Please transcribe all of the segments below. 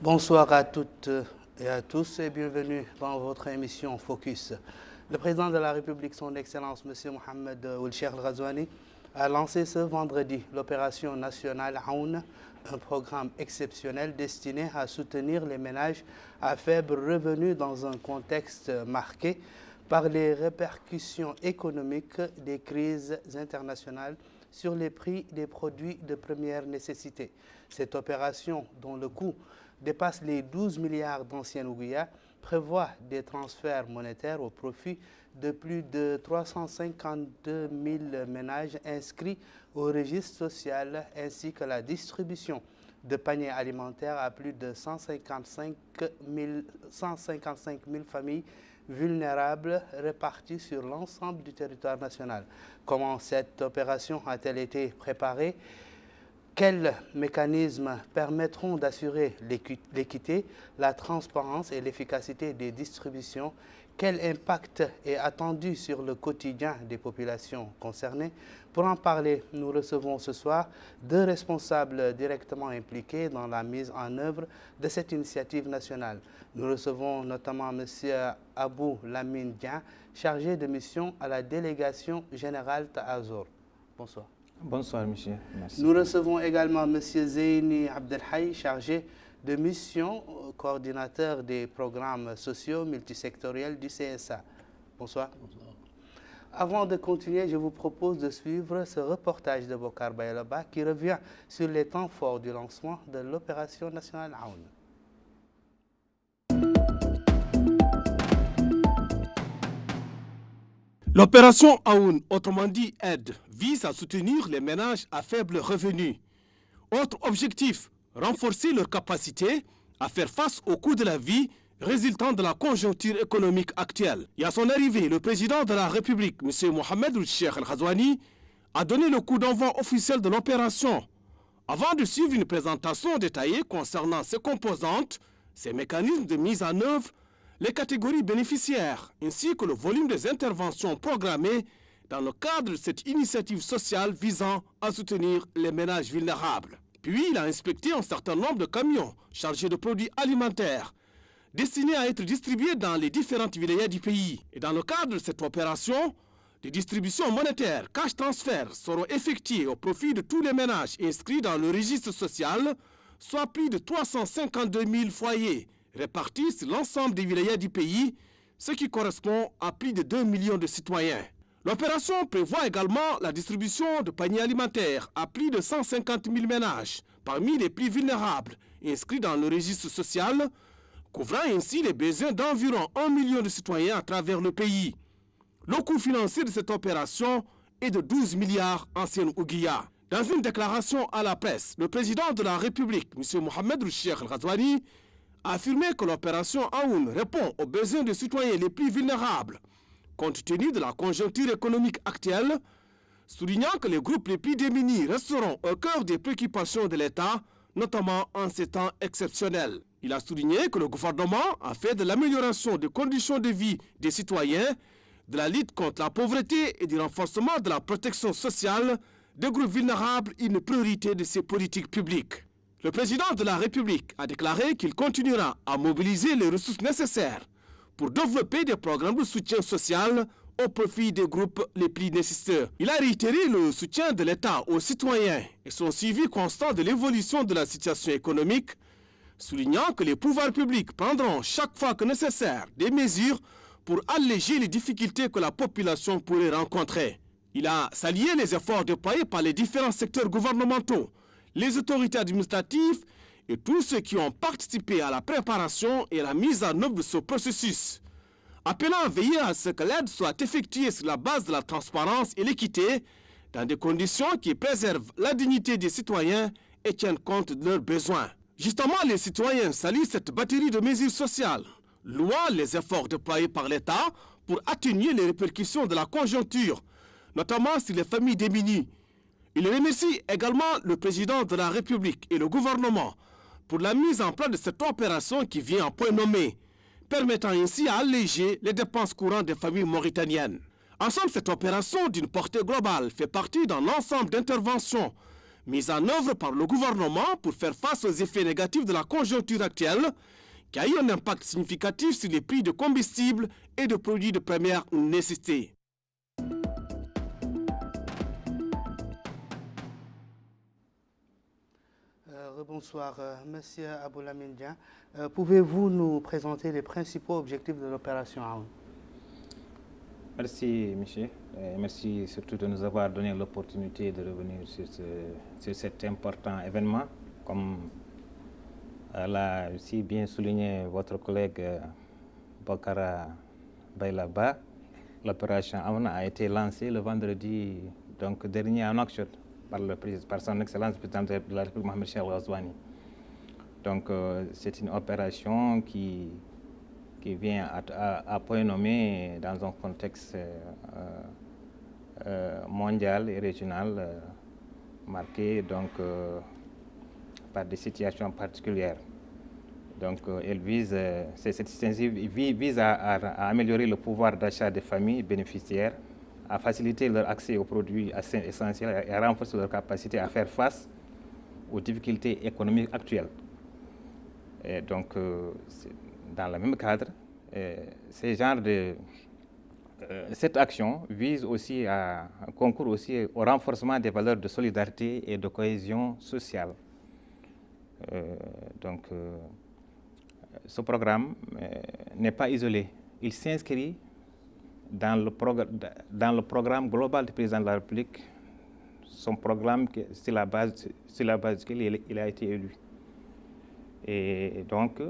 Bonsoir à toutes et à tous et bienvenue dans votre émission Focus. Le président de la République, son Excellence M. Mohamed Ould Cheikh El Ghazouani, a lancé ce vendredi l'opération nationale Aoun, un programme exceptionnel destiné à soutenir les ménages à faible revenu dans un contexte marqué par les répercussions économiques des crises internationales sur les prix des produits de première nécessité. Cette opération, dont le coût dépasse les 12 milliards d'anciens ouguiya, prévoit des transferts monétaires au profit de plus de 352 000 ménages inscrits au registre social ainsi que la distribution de paniers alimentaires à plus de 155 000 familles vulnérables réparties sur l'ensemble du territoire national. Comment cette opération a-t-elle été préparée? Quels mécanismes permettront d'assurer l'équité, la transparence et l'efficacité des distributions? Quel impact est attendu sur le quotidien des populations concernées? Pour en parler, nous recevons ce soir deux responsables directement impliqués dans la mise en œuvre de cette initiative nationale. Nous recevons notamment M. Abou Lamine Dian, chargé de mission à la délégation générale Ta'azour. Bonsoir. Bonsoir, monsieur. Merci. Nous recevons également M. Zeyni Abdelhaï, chargé de mission, coordinateur des programmes sociaux multisectoriels du CSA. Bonsoir. Bonsoir. Avant de continuer, je vous propose de suivre ce reportage de Bokar Bayalaba qui revient sur les temps forts du lancement de l'opération nationale Aoun. L'opération Aoun, autrement dit aide, vise à soutenir les ménages à faible revenu. Autre objectif, renforcer leur capacité à faire face aux coûts de la vie résultant de la conjoncture économique actuelle. Et à son arrivée, le président de la République, M. Mohamed Ould Cheikh El Ghazouani, a donné le coup d'envoi officiel de l'opération. Avant de suivre une présentation détaillée concernant ses composantes, ses mécanismes de mise en œuvre, les catégories bénéficiaires, ainsi que le volume des interventions programmées dans le cadre de cette initiative sociale visant à soutenir les ménages vulnérables. Puis, il a inspecté un certain nombre de camions chargés de produits alimentaires destinés à être distribués dans les différentes wilayas du pays. Et dans le cadre de cette opération, des distributions monétaires cash transfert seront effectuées au profit de tous les ménages inscrits dans le registre social, soit plus de 352 000 foyers répartis sur l'ensemble des wilayas du pays, ce qui correspond à plus de 2 millions de citoyens. L'opération prévoit également la distribution de paniers alimentaires à plus de 150 000 ménages, parmi les plus vulnérables, inscrits dans le registre social, couvrant ainsi les besoins d'environ 1 million de citoyens à travers le pays. Le coût financier de cette opération est de 12 milliards anciens ouguiya. Dans une déclaration à la presse, le président de la République, M. Mohamed Ould Cheikh El Ghazouani, a affirmé que l'opération Aoun répond aux besoins des citoyens les plus vulnérables, compte tenu de la conjoncture économique actuelle, soulignant que les groupes les plus démunis resteront au cœur des préoccupations de l'État, notamment en ces temps exceptionnels. Il a souligné que le gouvernement a fait de l'amélioration des conditions de vie des citoyens, de la lutte contre la pauvreté et du renforcement de la protection sociale des groupes vulnérables une priorité de ses politiques publiques. Le président de la République a déclaré qu'il continuera à mobiliser les ressources nécessaires pour développer des programmes de soutien social au profit des groupes les plus nécessiteux. Il a réitéré le soutien de l'État aux citoyens et son suivi constant de l'évolution de la situation économique, soulignant que les pouvoirs publics prendront chaque fois que nécessaire des mesures pour alléger les difficultés que la population pourrait rencontrer. Il a salué les efforts déployés par les différents secteurs gouvernementaux, les autorités administratives et tous ceux qui ont participé à la préparation et à la mise en œuvre de ce processus, appelant à veiller à ce que l'aide soit effectuée sur la base de la transparence et l'équité, dans des conditions qui préservent la dignité des citoyens et tiennent compte de leurs besoins. Justement, les citoyens saluent cette batterie de mesures sociales, louant les efforts déployés par l'État pour atténuer les répercussions de la conjoncture, notamment sur les familles démunies. Il remercie également le président de la République et le gouvernement pour la mise en place de cette opération qui vient en point nommé, permettant ainsi à alléger les dépenses courantes des familles mauritaniennes. En somme, cette opération d'une portée globale fait partie d'un ensemble d'interventions mises en œuvre par le gouvernement pour faire face aux effets négatifs de la conjoncture actuelle, qui a eu un impact significatif sur les prix de combustibles et de produits de première nécessité. Bonsoir, Monsieur Aboulamine Dia. Pouvez-vous nous présenter les principaux objectifs de l'opération Aoun? Merci, monsieur. Merci surtout de nous avoir donné l'opportunité de revenir sur cet important événement. Comme l'a si bien souligné votre collègue Bokara Baylaba, l'opération Aoun a été lancée le vendredi dernier à Nouakchott par son Excellence le Président de la République, Mohamed Cheikh Ghazouani. Donc, c'est une opération qui vient à point nommé dans un contexte mondial et régional marqué par des situations particulières. Donc, cette initiative vise à améliorer le pouvoir d'achat des familles bénéficiaires, à faciliter leur accès aux produits essentiels et à renforcer leur capacité à faire face aux difficultés économiques actuelles. Et donc, dans le même cadre, cette action vise aussi concourt aussi au renforcement des valeurs de solidarité et de cohésion sociale. Ce programme n'est pas isolé. Il s'inscrit dans le programme global du Président de la République, son programme sur la base duquel il a été élu. Et donc,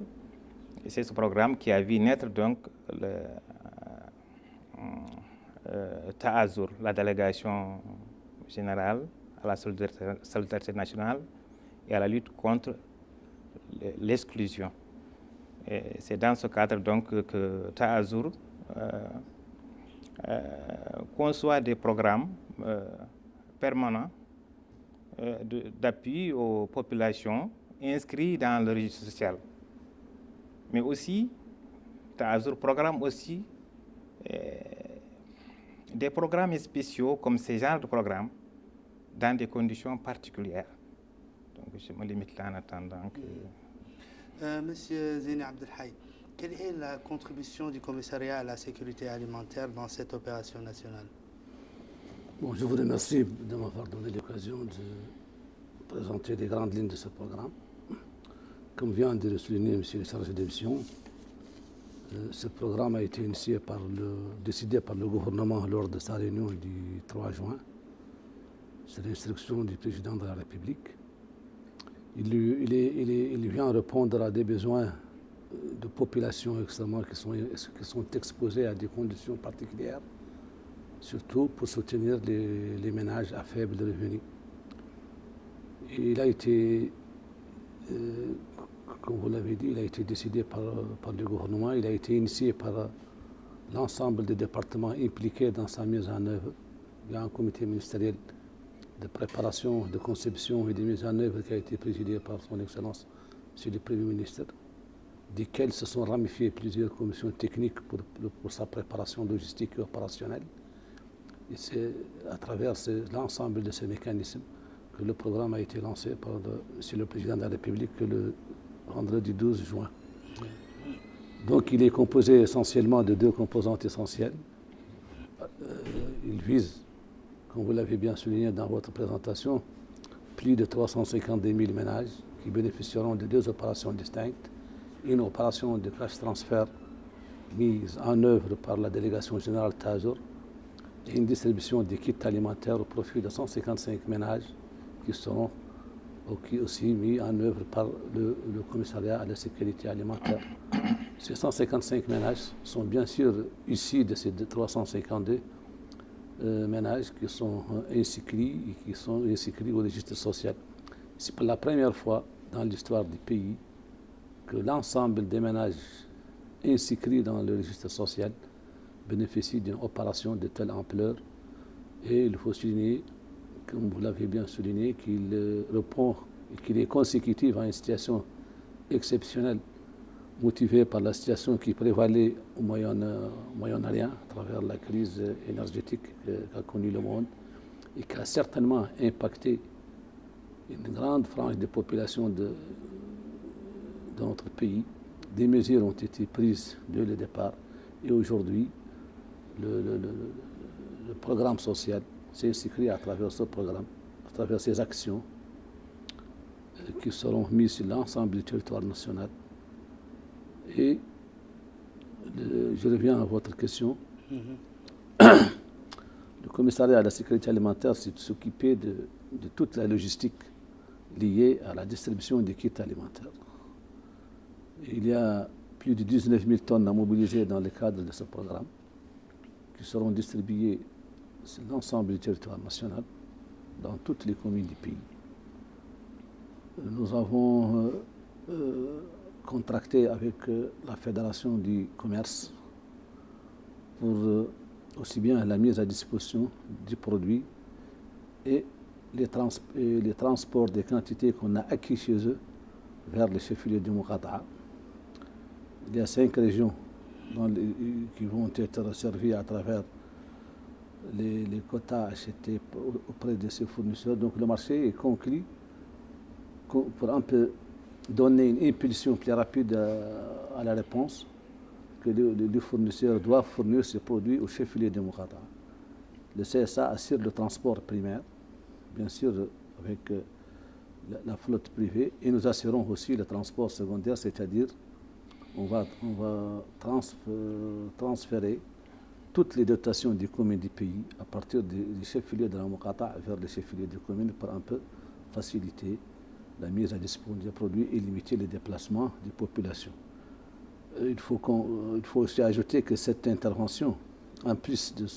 c'est ce programme qui a vu naître le TAAZUR, la délégation générale à la solidarité nationale et à la lutte contre l'exclusion. C'est dans ce cadre que TAAZUR conçoit des programmes permanents d'appui aux populations inscrits dans le registre social. Mais aussi, TAAZUR programme aussi des programmes spéciaux comme ces genres de programmes dans des conditions particulières. Donc, je me limite là en attendant que... Monsieur Zine Abdelhaï, quelle est la contribution du commissariat à la sécurité alimentaire dans cette opération nationale? Bon, je vous remercie de m'avoir donné l'occasion de présenter les grandes lignes de ce programme. Comme vient de le souligner M. le chargé de mission, ce programme a été décidé par le gouvernement lors de sa réunion du 3 juin. C'est l'instruction du président de la République. Il vient répondre à des besoins de populations extrêmement qui sont exposées à des conditions particulières, surtout pour soutenir les ménages à faible revenu. Et il a été, comme vous l'avez dit, il a été décidé par le gouvernement, il a été initié par l'ensemble des départements impliqués dans sa mise en œuvre. Il y a un comité ministériel de préparation, de conception et de mise en œuvre qui a été présidé par son Excellence, M. le Premier ministre, desquels se sont ramifiées plusieurs commissions techniques pour sa préparation logistique et opérationnelle. Et c'est à travers l'ensemble de ces mécanismes que le programme a été lancé par M. le Président de la République le vendredi 12 juin. Donc il est composé essentiellement de deux composantes essentielles. Il vise, comme vous l'avez bien souligné dans votre présentation, plus de 352 000 ménages qui bénéficieront de deux opérations distinctes. Une opération de cash transfert mise en œuvre par la délégation générale TAAZUR et une distribution des kits alimentaires au profit de 155 ménages qui seront aussi mis en œuvre par le commissariat à la sécurité alimentaire. Ces 155 ménages sont bien sûr issus de ces 352 ménages qui sont inscrits au registre social. C'est pour la première fois dans l'histoire du pays que l'ensemble des ménages inscrits dans le registre social bénéficient d'une opération de telle ampleur. Et il faut souligner, comme vous l'avez bien souligné, qu'il répond et qu'il est consécutif à une situation exceptionnelle motivée par la situation qui prévalait au Moyen-Orient à travers la crise énergétique qu'a connue le monde et qui a certainement impacté une grande frange de population de notre pays. Des mesures ont été prises dès le départ et aujourd'hui, le programme social s'inscrit à travers ce programme, à travers ces actions qui seront mises sur l'ensemble du territoire national. Et je reviens à votre question. Le commissariat à la sécurité alimentaire s'est occupé de toute la logistique liée à la distribution des kits alimentaires. Il y a plus de 19 000 tonnes à mobiliser dans le cadre de ce programme qui seront distribuées sur l'ensemble du territoire national dans toutes les communes du pays. Nous avons contracté avec la Fédération du commerce pour aussi bien la mise à disposition du produit et les transports des quantités qu'on a acquis chez eux vers les chefs-lieux du Muqata'a. Il y a 5 régions qui vont être servies à travers les quotas achetés auprès de ces fournisseurs. Donc le marché est conclu pour un peu donner une impulsion plus rapide à la réponse que les fournisseurs doivent fournir ces produits aux chefs-lieux de Muqata'a. Le CSA assure le transport primaire, bien sûr avec la flotte privée, et nous assurons aussi le transport secondaire, c'est-à-dire on va transférer toutes les dotations des communes du pays à partir des chefs-lieux de la Muqata'a vers les chefs-lieux des communes pour un peu faciliter la mise à disposition des produits et limiter les déplacements des populations. Il faut aussi ajouter que cette intervention, en plus de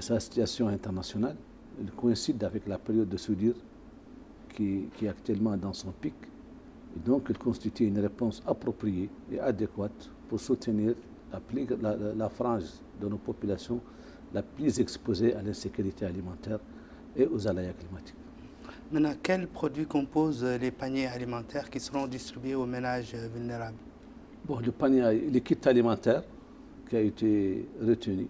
sa situation internationale, elle coïncide avec la période de soudure qui est actuellement dans son pic. Et donc, elle constitue une réponse appropriée et adéquate pour soutenir la frange de nos populations la plus exposée à l'insécurité alimentaire et aux aléas climatiques. Maintenant, quels produits composent les paniers alimentaires qui seront distribués aux ménages vulnérables? Bon, les kits alimentaires qui a été retenu,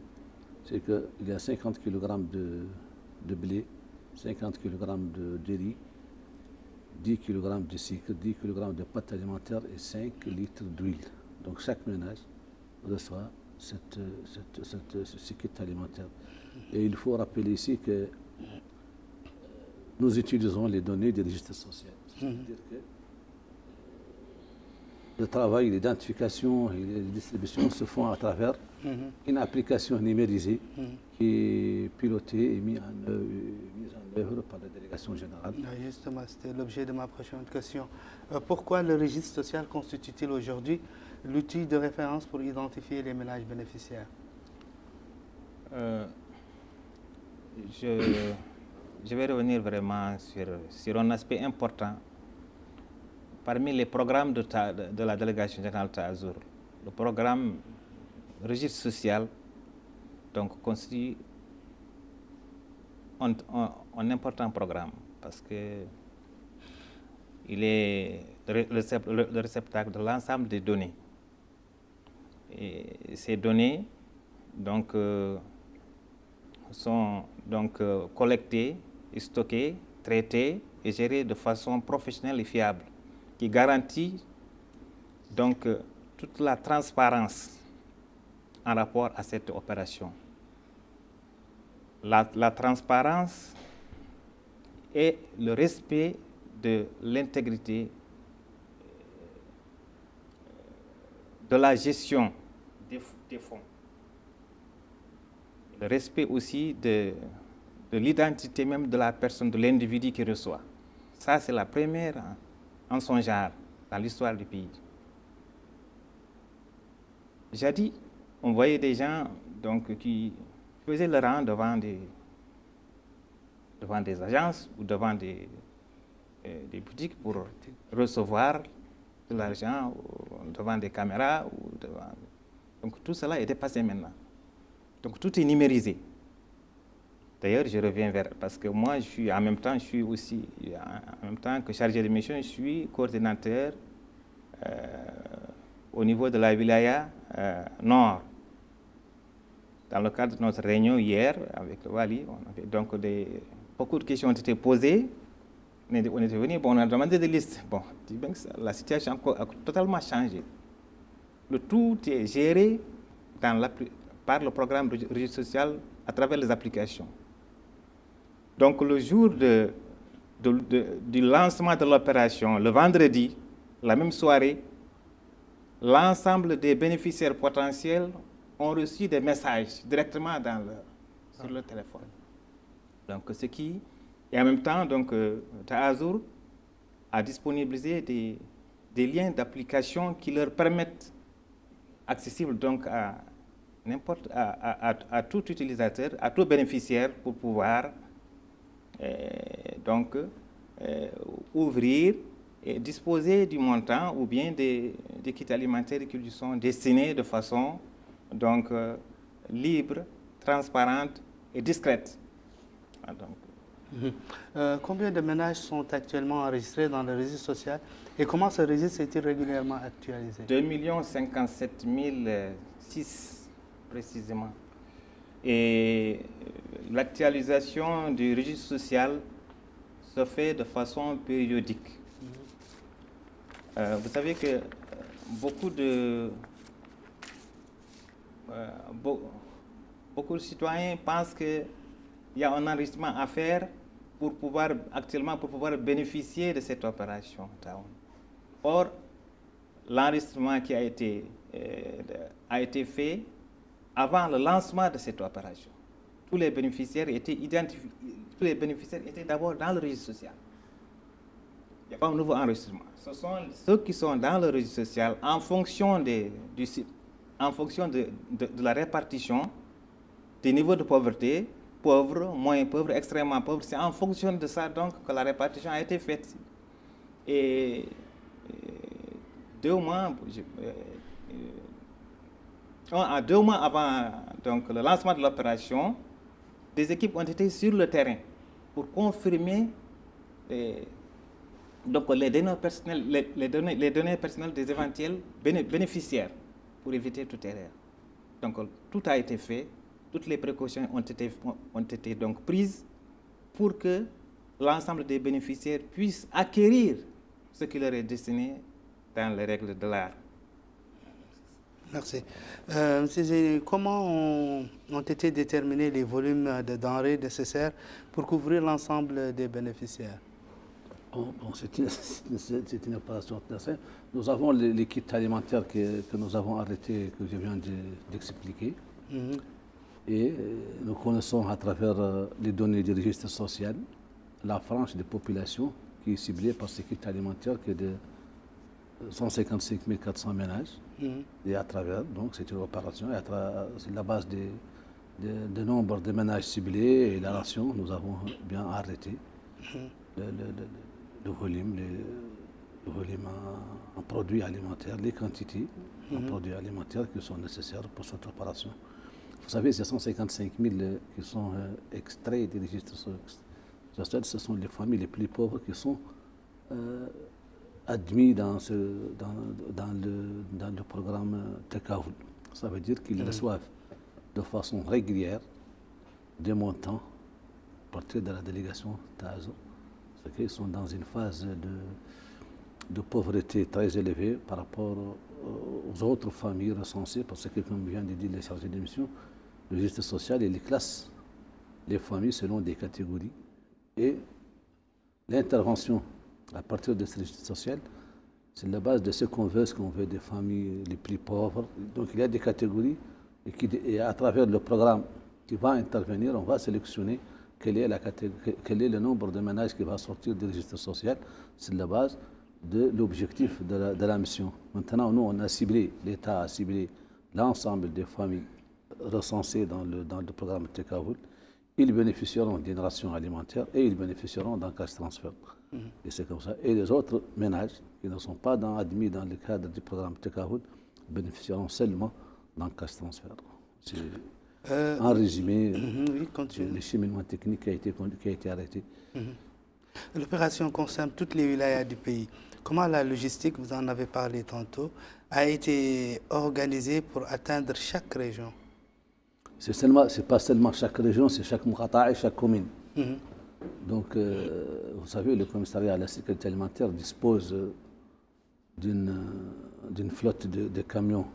c'est qu'il y a 50 kg de blé, 50 kg de riz, 10 kg de sucre, 10 kg de pâte alimentaire et 5 litres d'huile. Donc chaque ménage reçoit ce kit alimentaire. Et il faut rappeler ici que nous utilisons les données du registre social. C'est-à-dire que le travail, l'identification et la distribution se font à travers une application numérisée qui est pilotée et mise en œuvre par la délégation générale. Justement, c'était l'objet de ma prochaine question. Pourquoi le registre social constitue-t-il aujourd'hui l'outil de référence pour identifier les ménages bénéficiaires? Je vais revenir vraiment sur un aspect important. Parmi les programmes de la délégation générale Taazour, le programme registre social donc, constitue un important programme parce qu'il est le réceptacle de l'ensemble des données. Et ces données donc, sont donc, collectées, stockées, traitées et gérées de façon professionnelle et fiable, qui garantit donc toute la transparence en rapport à cette opération. La transparence et le respect de l'intégrité de la gestion des fonds. Le respect aussi de l'identité même de la personne, de l'individu qui reçoit. Ça, c'est la première en son genre dans l'histoire du pays. Jadis, on voyait des gens donc, qui faisaient le rang devant des agences ou devant des boutiques pour recevoir de l'argent devant des caméras. Donc tout cela est dépassé maintenant. Donc tout est numérisé. D'ailleurs, je reviens parce que moi, en même temps que chargé de mission, je suis coordinateur au niveau de la wilaya Nord. Dans le cadre de notre réunion hier avec le Wali, on avait donc beaucoup de questions ont été posées on était venu, bon, on a demandé des listes. Bon, la situation a totalement changé. Le tout est géré par le programme de registre social à travers les applications. Donc le jour du lancement de l'opération, le vendredi, la même soirée, l'ensemble des bénéficiaires potentiels ont reçu des messages directement sur leur téléphone. Donc ce qui, et en même temps, donc, Taazour a disponibilisé des liens d'application qui leur permettent, accessibles donc à tout utilisateur, à tout bénéficiaire, pour pouvoir ouvrir et disposer du montant ou bien des kits alimentaires qui lui sont destinés de façon donc libre, transparente et discrète. Combien de ménages sont actuellement enregistrés dans le registre social et comment ce registre est-il régulièrement actualisé? 2 057 006 précisément. Et l'actualisation du registre social se fait de façon périodique. Vous savez que beaucoup de citoyens pensent qu'il y a un enregistrement à faire pour pouvoir bénéficier de cette opération. Or, l'enregistrement qui a été fait avant le lancement de cette opération. Tous les bénéficiaires étaient identifiés, tous les bénéficiaires étaient d'abord dans le registre social. Il n'y a pas un nouveau enregistrement. Ce sont ceux qui sont dans le registre social en fonction de la répartition des niveaux de pauvreté, pauvres, moins pauvres, extrêmement pauvres. C'est en fonction de ça donc que la répartition a été faite. Et 2 mois, 2 mois avant donc, le lancement de l'opération, des équipes ont été sur le terrain pour confirmer les données personnelles des éventuels bénéficiaires pour éviter toute erreur. Donc tout a été fait, toutes les précautions ont été donc prises pour que l'ensemble des bénéficiaires puissent acquérir ce qui leur est destiné dans les règles de l'art. Merci. Monsieur Zéni, comment ont été déterminés les volumes de denrées nécessaires pour couvrir l'ensemble des bénéficiaires? C'est une opération très simple. Nous avons les kits alimentaires que nous avons arrêtés, que je viens d'expliquer. Et nous connaissons à travers les données du registre social la frange de population qui est ciblée par ces kits alimentaires qui est de 155 400 ménages. Et à travers, donc c'est une opération, c'est la base de nombre de ménages ciblés et la ration, nous avons bien arrêté le volume en produits alimentaires, les quantités en produits alimentaires qui sont nécessaires pour cette opération. Vous savez, ces 155 000 qui sont extraits des registres sociaux, ce sont les familles les plus pauvres qui sont admis dans le programme Tekawul. Ça veut dire qu'ils reçoivent de façon régulière des montants à partir de la délégation Taazour. C'est qu'ils sont dans une phase de pauvreté très élevée par rapport aux autres familles recensées, parce que, comme vient de dire les chargés de mission, le registre social, il classe les familles selon des catégories. Et l'intervention à partir de ce registre social, c'est la base de ce qu'on veut des familles les plus pauvres. Donc il y a des catégories et à travers le programme qui va intervenir, on va sélectionner quel est le nombre de ménages qui va sortir du registre social. C'est la base de l'objectif de la mission. Maintenant, nous, l'État a ciblé l'ensemble des familles recensées dans le programme Tekawul. Ils bénéficieront d'une ration alimentaire et ils bénéficieront d'un cash transfert. Et c'est comme ça. Et les autres ménages qui ne sont pas admis dans le cadre du programme Tekawul bénéficieront seulement d'un cash transfert. C'est en résumé le cheminement technique qui a été arrêté. L'opération concerne toutes les wilayas du pays. Comment la logistique, vous en avez parlé tantôt, a été organisée pour atteindre chaque région? C'est pas seulement chaque région, c'est chaque muqata' et chaque commune. Donc, vous savez, le commissariat à la sécurité alimentaire dispose d'une flotte de camions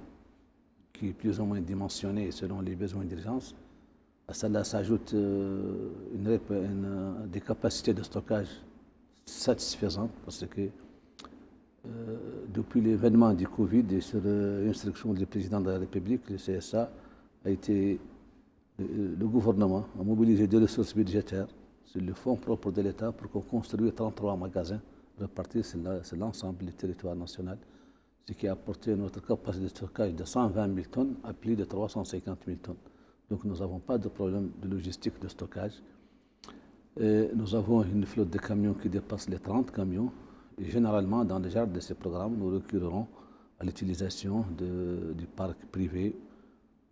qui est plus ou moins dimensionnée selon les besoins d'urgence. À cela s'ajoute des capacités de stockage satisfaisantes parce que depuis l'événement du Covid et sur instruction du président de la République, le CSA a été, le gouvernement a mobilisé des ressources budgétaires sur le fonds propre de l'État pour qu'on construise 33 magasins répartis sur l'ensemble du territoire national, ce qui a apporté notre capacité de stockage de 120 000 tonnes à plus de 350 000 tonnes. Donc nous n'avons pas de problème de logistique de stockage. Et nous avons une flotte de camions qui dépasse les 30 camions. Et généralement, dans le cadre de ces programmes, nous reculerons à l'utilisation du parc privé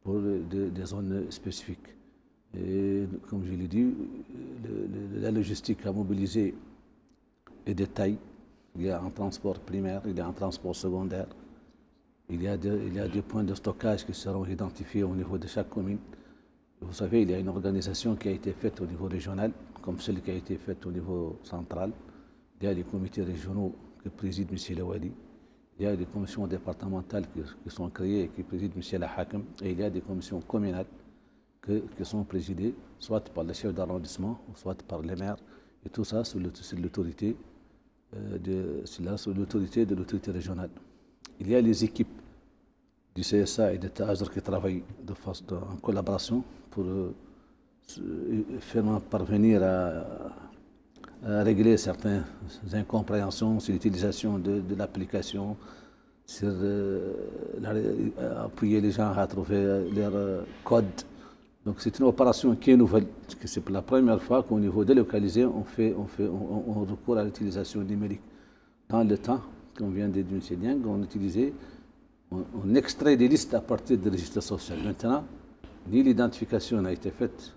pour des zones spécifiques. Et comme je l'ai dit, la logistique à mobiliser est de taille. Il y a un transport primaire, il y a un transport secondaire. Il y a des points de stockage qui seront identifiés au niveau de chaque commune. Vous savez, il y a une organisation qui a été faite au niveau régional, comme celle qui a été faite au niveau central. Il y a les comités régionaux que préside M. Lawali. Il y a des commissions départementales qui sont créées et qui préside M. Lahakem. Et il y a des commissions communales qui sont présidées soit par le chef d'arrondissement, soit par les maires. Et tout ça sous l'autorité de l'autorité régionale. Il y a les équipes du CSA et de TASR qui travaillent en collaboration pour faire parvenir à régler certaines incompréhensions sur l'utilisation de l'application, sur appuyer les gens à trouver leur code. Donc c'est une opération qui est nouvelle, parce que c'est pour la première fois qu'au niveau délocalisé, on recourt à l'utilisation numérique. Dans le temps, comme vient de dire M. Dieng, on extrait des listes à partir des registres sociaux. Maintenant, ni l'identification n'a été faite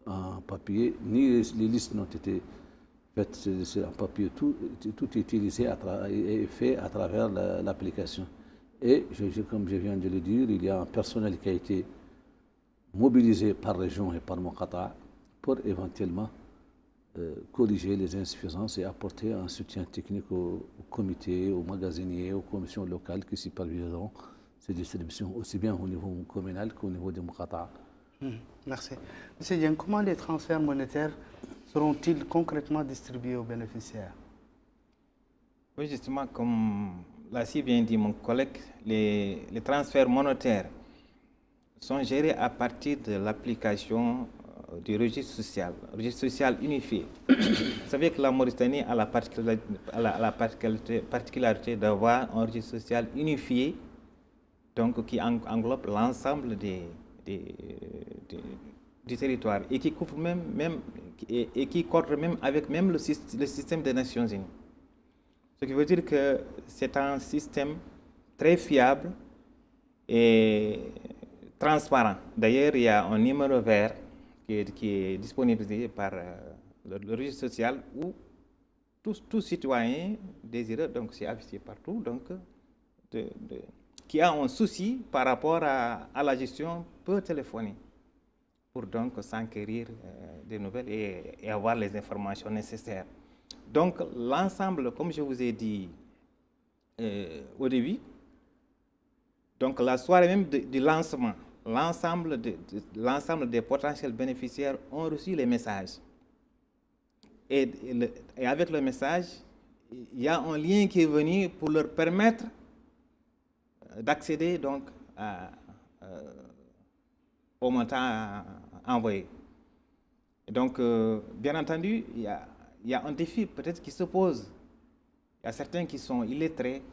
en papier, ni les listes n'ont été faites en papier. Tout est utilisé et fait à travers l'application. Et, comme je viens de le dire, il y a un personnel qui a été mobilisé par région et par Moukata pour éventuellement corriger les insuffisances et apporter un soutien technique aux comités, aux magasiniers, aux commissions locales qui superviseront ces distributions, aussi bien au niveau communal qu'au niveau des Moukata. Merci. Monsieur Dieng, comment les transferts monétaires seront-ils concrètement distribués aux bénéficiaires? Oui, justement, comme l'a si bien dit mon collègue, les transferts monétaires sont gérés à partir de l'application du registre social unifié. Vous savez que la Mauritanie a la particularité d'avoir un registre social unifié, donc qui englobe l'ensemble du territoire et qui couvre et qui coordonne même avec le système des Nations Unies. Ce qui veut dire que c'est un système très fiable et transparent. D'ailleurs, il y a un numéro vert qui est disponible par le registre social où tout citoyen désireux, donc c'est affiché partout, donc qui a un souci par rapport à la gestion peut téléphoner pour donc s'enquérir des nouvelles et avoir les informations nécessaires. Donc l'ensemble, comme je vous ai dit au début, donc la soirée même du lancement, l'ensemble des potentiels bénéficiaires ont reçu les messages. Et avec le message, il y a un lien qui est venu pour leur permettre d'accéder donc au montant envoyé. Et donc, bien entendu, il y a un défi peut-être qui se pose. Il y a certains qui sont illettrés.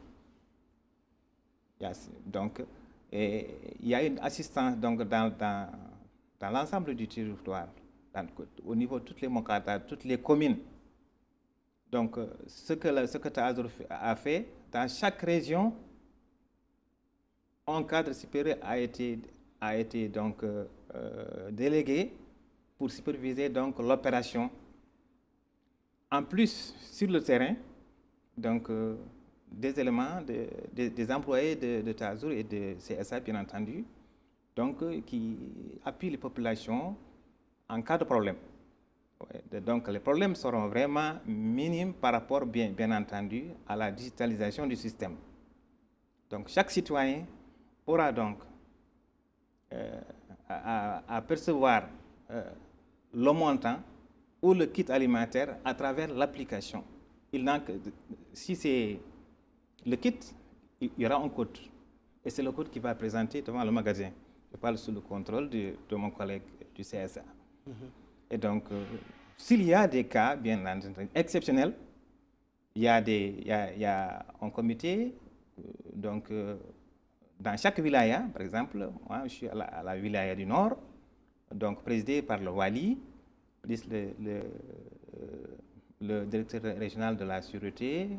Et il y a une assistance donc, dans l'ensemble du territoire, au niveau de toutes les Moukata, toutes les communes. Donc, ce que TASR a fait, dans chaque région, un cadre supérieur a été donc délégué pour superviser donc l'opération. En plus, sur le terrain, donc des éléments, des employés de TASR et de CSA, bien entendu, donc qui appuient les populations en cas de problème. Donc les problèmes seront vraiment minimes par rapport, bien entendu, à la digitalisation du système. Donc chaque citoyen aura donc à percevoir le montant ou le kit alimentaire à travers l'application. Si c'est le kit, il y aura un code. Et c'est le code qui va présenter devant le magasin. Je parle sous le contrôle de mon collègue du CSA. Et donc, s'il y a des cas, bien entendu, exceptionnels, il y a un comité, donc, dans chaque wilaya, par exemple, moi je suis à la wilaya du Nord, donc présidé par le Wali, plus le directeur régional de la sûreté,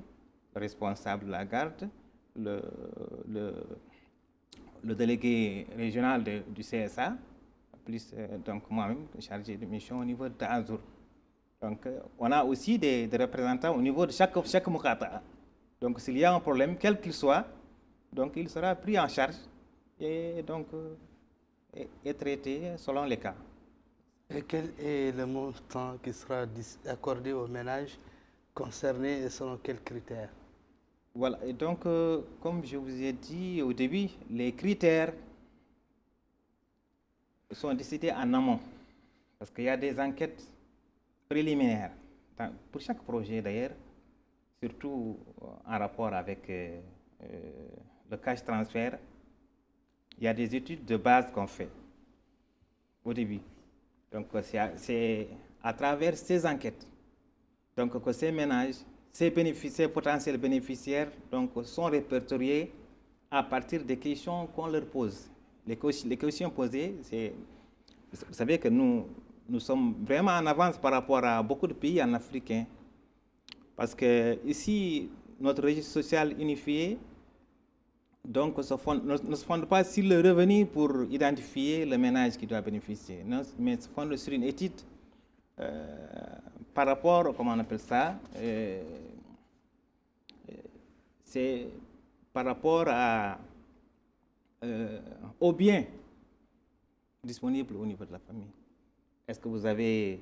le responsable de la garde, le délégué régional du CSA, plus donc moi-même chargé de mission au niveau d'Azur. Donc on a aussi des représentants au niveau de chaque Mokata. Donc s'il y a un problème, quel qu'il soit, donc il sera pris en charge et donc est traité selon les cas. Et quel est le montant qui sera accordé aux ménages concernés et selon quels critères? Voilà, et donc comme je vous ai dit au début, les critères sont décidés en amont parce qu'il y a des enquêtes préliminaires pour chaque projet d'ailleurs, surtout en rapport avec le cash transfert. Il y a des études de base qu'on fait au début. Donc c'est à travers ces enquêtes donc, que ces ménages, ces potentiels bénéficiaires donc, sont répertoriés à partir des questions qu'on leur pose. Les questions posées, vous savez que nous sommes vraiment en avance par rapport à beaucoup de pays en Afrique. Hein, parce que ici, notre registre social unifié donc, ne se fonde pas sur le revenu pour identifier le ménage qui doit bénéficier, non, mais se fonde sur une étude par rapport, comment on appelle ça, c'est par rapport aux biens disponibles au niveau de la famille. Est-ce que vous avez,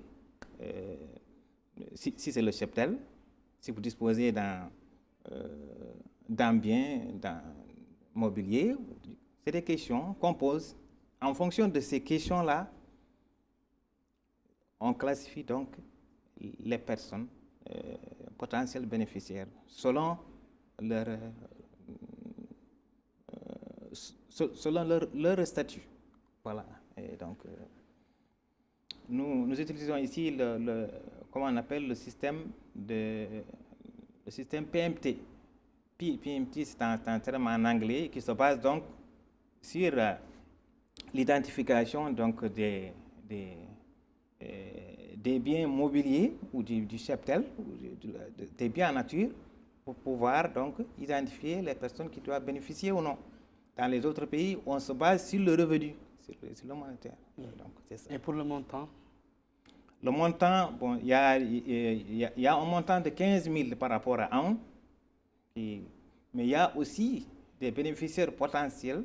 si c'est le cheptel, si vous disposez d'un bien, mobilier, c'est des questions qu'on pose. En fonction de ces questions-là, on classifie donc les personnes potentielles bénéficiaires selon leur statut. Voilà. Et donc, nous utilisons ici comment on appelle le système PMT. PMT, c'est un terme en anglais qui se base donc sur l'identification donc des biens mobiliers ou du cheptel, ou des biens en nature, pour pouvoir donc identifier les personnes qui doivent bénéficier ou non. Dans les autres pays, on se base sur le revenu, sur le monétaire. Donc, c'est ça. Et pour le montant? Le montant, bon, il y a un montant de 15 000 par rapport à un. Mais il y a aussi des bénéficiaires potentiels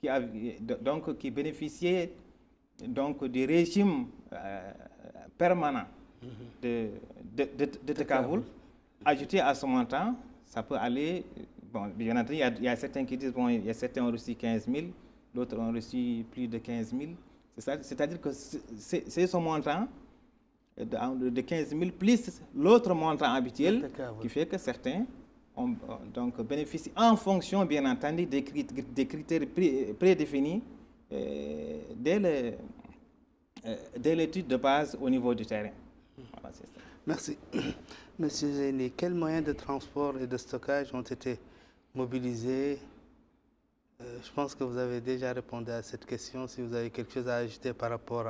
qui bénéficiaient donc, du régime permanent de Tekaboul. Ajouté à ce montant, ça peut aller, bon, bien entendu, il y a certains qui disent, bon, il y a certains ont reçu 15 000, d'autres ont reçu plus de 15 000. C'est-à-dire que c'est ce montant de 15 000 plus l'autre montant habituel qui fait que certains donc bénéficient en fonction, bien entendu, des critères prédéfinis dès l'étude de base au niveau du terrain. Voilà, c'est ça. Merci. Monsieur Zeyni, quels moyens de transport et de stockage ont été mobilisés? Je pense que vous avez déjà répondu à cette question. Si vous avez quelque chose à ajouter par rapport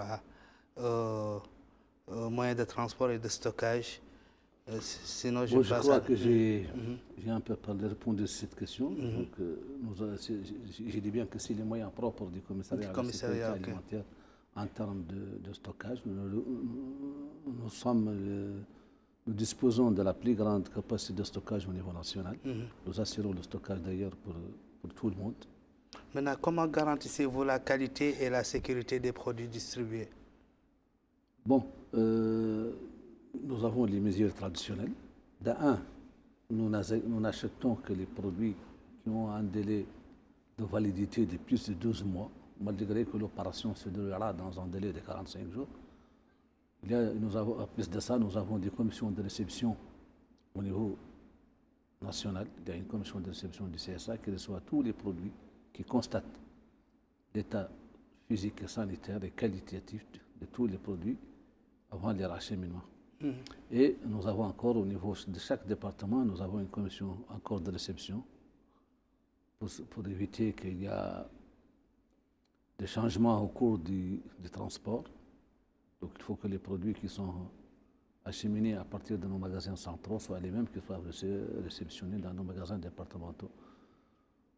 aux moyens de transport et de stockage, sinon je passe. Je crois que j'ai un peu répondu à cette question. Donc, j'ai dit bien que c'est les moyens propres du commissariat à la sécurité alimentaire en termes de stockage. Nous disposons de la plus grande capacité de stockage au niveau national. Nous assurons le stockage d'ailleurs pour tout le monde. Maintenant, comment garantissez-vous la qualité et la sécurité des produits distribués? Bon, Nous avons les mesures traditionnelles. D'un, nous n'achetons que les produits qui ont un délai de validité de plus de 12 mois, malgré que l'opération se déroulera dans un délai de 45 jours. En plus de ça, nous avons des commissions de réception au niveau national. Il y a une commission de réception du CSA qui reçoit tous les produits, qui constate l'état physique et sanitaire et qualitatif de tous les produits avant leur acheminement. Et nous avons encore au niveau de chaque département, nous avons une commission encore de réception pour éviter qu'il y ait des changements au cours du transport. Donc il faut que les produits qui sont acheminés à partir de nos magasins centraux soient les mêmes qui soient réceptionnés dans nos magasins départementaux.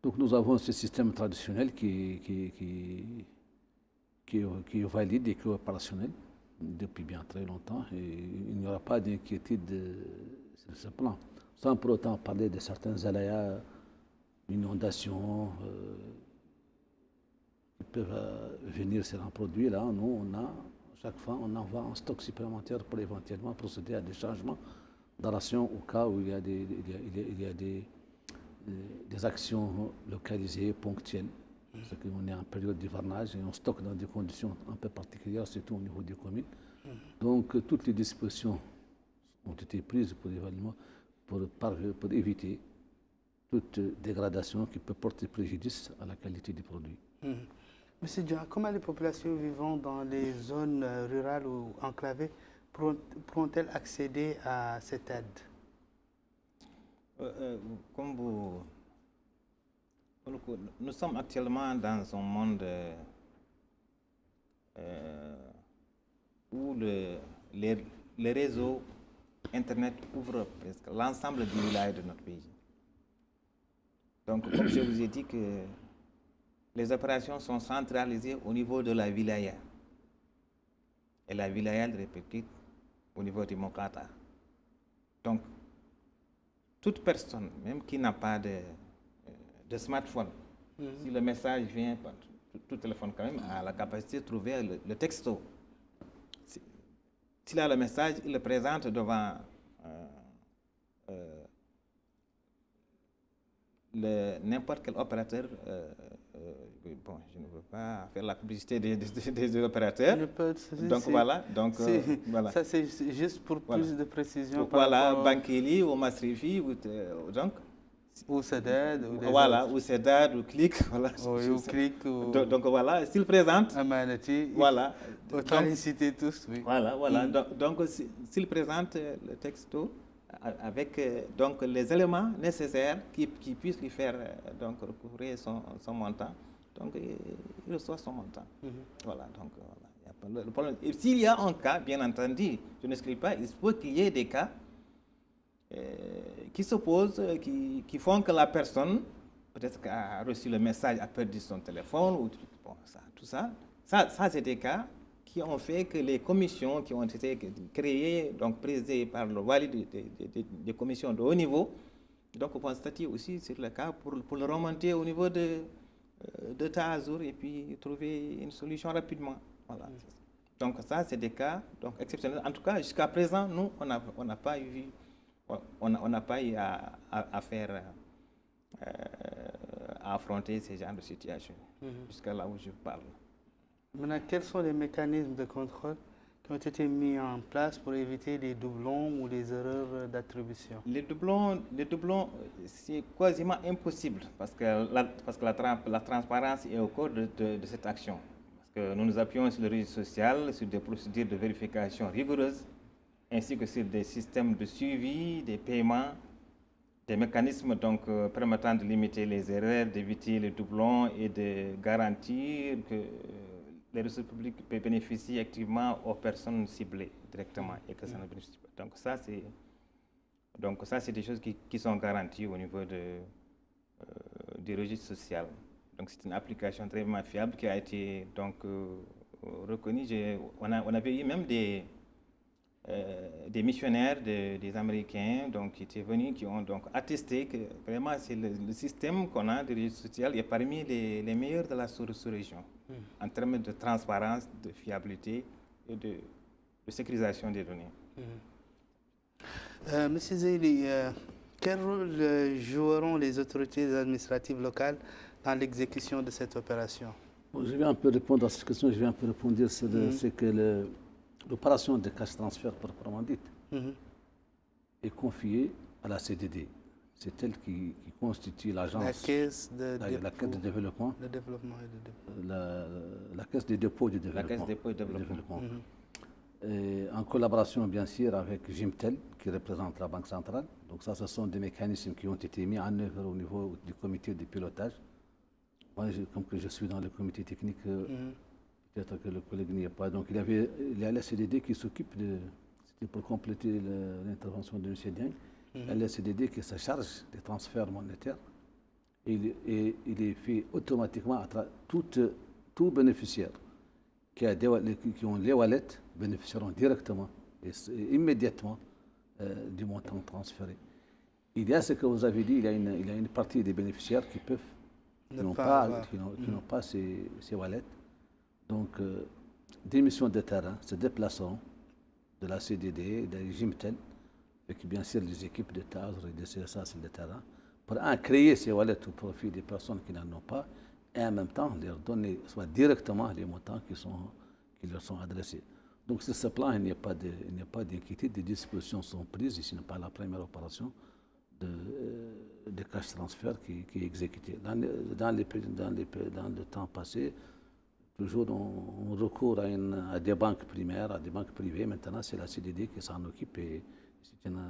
Donc nous avons ce système traditionnel qui est valide et qui est opérationnel depuis bien très longtemps, et il n'y aura pas d'inquiétude sur ce plan. Sans pour autant parler de certains aléas, inondations qui peuvent venir sur un produit. Là, nous, chaque fois, on envoie un stock supplémentaire pour éventuellement procéder à des changements de ration au cas où il y a des actions localisées, ponctuelles. Parce qu'on est en période d'hivernage et on stocke dans des conditions un peu particulières, surtout au niveau des communes. Donc, toutes les dispositions ont été prises pour éviter toute dégradation qui peut porter préjudice à la qualité des produits. Monsieur Dia, comment les populations vivant dans les zones rurales ou enclavées pourront-elles accéder à cette aide? Nous sommes actuellement dans un monde où les réseaux Internet couvrent presque l'ensemble du village de notre pays. Donc, comme je vous ai dit que les opérations sont centralisées au niveau de la wilaya. Et la wilaya le répercute au niveau du Mokata. Donc, toute personne, même qui n'a pas de smartphone, si le message vient par tout téléphone quand même, a la capacité de trouver le texto. S'il a le message, il le présente devant n'importe quel opérateur. Bon, je ne veux pas faire la publicité des opérateurs. Donc voilà. Voilà. Ça c'est juste pour plus de précision. Voilà, Bankeli ou Masrifi donc. Ou Sedad. Voilà, ou Sedad, ou Click. Voilà. Ou Click. Donc voilà, s'il présente. Amanati. Voilà. Autant les citer tous, oui. Voilà. Donc s'il présente le texto avec donc les éléments nécessaires qui puissent lui faire donc recouvrir son montant, donc il reçoit son montant. Voilà, donc voilà. Il y a pas le problème. Et s'il y a un cas, bien entendu, je n'exclus pas, il faut qu'il y ait des cas qui s'opposent, qui font que la personne, peut-être a reçu le message, a perdu son téléphone, ou bon, tout ça c'est des cas qui ont fait que les commissions qui ont été créées, donc présidées par le wali des commissions de haut niveau, donc vont statuer aussi sur le cas pour le remonter au niveau de Tahazour et puis trouver une solution rapidement. Voilà. Donc ça, c'est des cas donc, exceptionnels. En tout cas, jusqu'à présent, nous, on n'a pas eu à faire, à affronter ces genres de situations, jusqu'à là où je parle. Maintenant, quels sont les mécanismes de contrôle qui ont été mis en place pour éviter les doublons ou les erreurs d'attribution? Les doublons, c'est quasiment impossible parce que la transparence est au cœur de cette action. Parce que nous nous appuyons sur le registre social, sur des procédures de vérification rigoureuses, ainsi que sur des systèmes de suivi, des paiements, des mécanismes donc, permettant de limiter les erreurs, d'éviter les doublons et de garantir que les ressources publiques peuvent bénéficier activement aux personnes ciblées directement et que ça ne bénéficie pas. Donc ça, c'est des choses qui sont garanties au niveau du registre social. Donc c'est une application très fiable qui a été donc, reconnue. On avait eu même des missionnaires des Américains donc, qui étaient venus, qui ont donc attesté que vraiment c'est le système qu'on a de registre social est parmi les meilleurs de la sous-région en termes de transparence, de fiabilité et de sécurisation des données. Monsieur Zeyli, quel rôle joueront les autorités administratives locales dans l'exécution de cette opération? Bon, je vais un peu répondre à cette question, je vais un peu répondre sur c'est que l'opération de cash transfert proprement dite est confiée à la CDD. C'est elle qui constitue l'agence, la caisse de développement, la caisse de dépôt et de développement. La caisse de dépôt et de développement. Et en collaboration bien sûr avec Gimtel qui représente la Banque centrale. Donc ça, ce sont des mécanismes qui ont été mis en œuvre au niveau du comité de pilotage. Moi, comme que je suis dans le comité technique, peut-être que le collègue n'y est pas. Donc il y a la CDD qui s'occupe c'était pour compléter l'intervention de M. Dieng, la CDD qui se charge des transferts monétaires. Et il est fait automatiquement à tout bénéficiaire qui ont les wallets bénéficieront directement et immédiatement du montant transféré. Il y a ce que vous avez dit, il y a une partie des bénéficiaires qui n'ont pas ces wallets. Donc, des missions de terrain se déplaceront de la CDD, de Gimtel, avec bien sûr les équipes de TASR et de CSA sur le terrain, pour créer ces wallets au profit des personnes qui n'en ont pas, et en même temps leur donner soit directement les montants qui leur sont adressés. Donc sur ce plan, il n'y a pas d'inquiétude, des dispositions sont prises, ici n'est pas la première opération de cash transfert qui est exécutée. Dans le temps passé, toujours on recourt à des banques primaires, à des banques privées. Maintenant, c'est la CDD qui s'en occupe et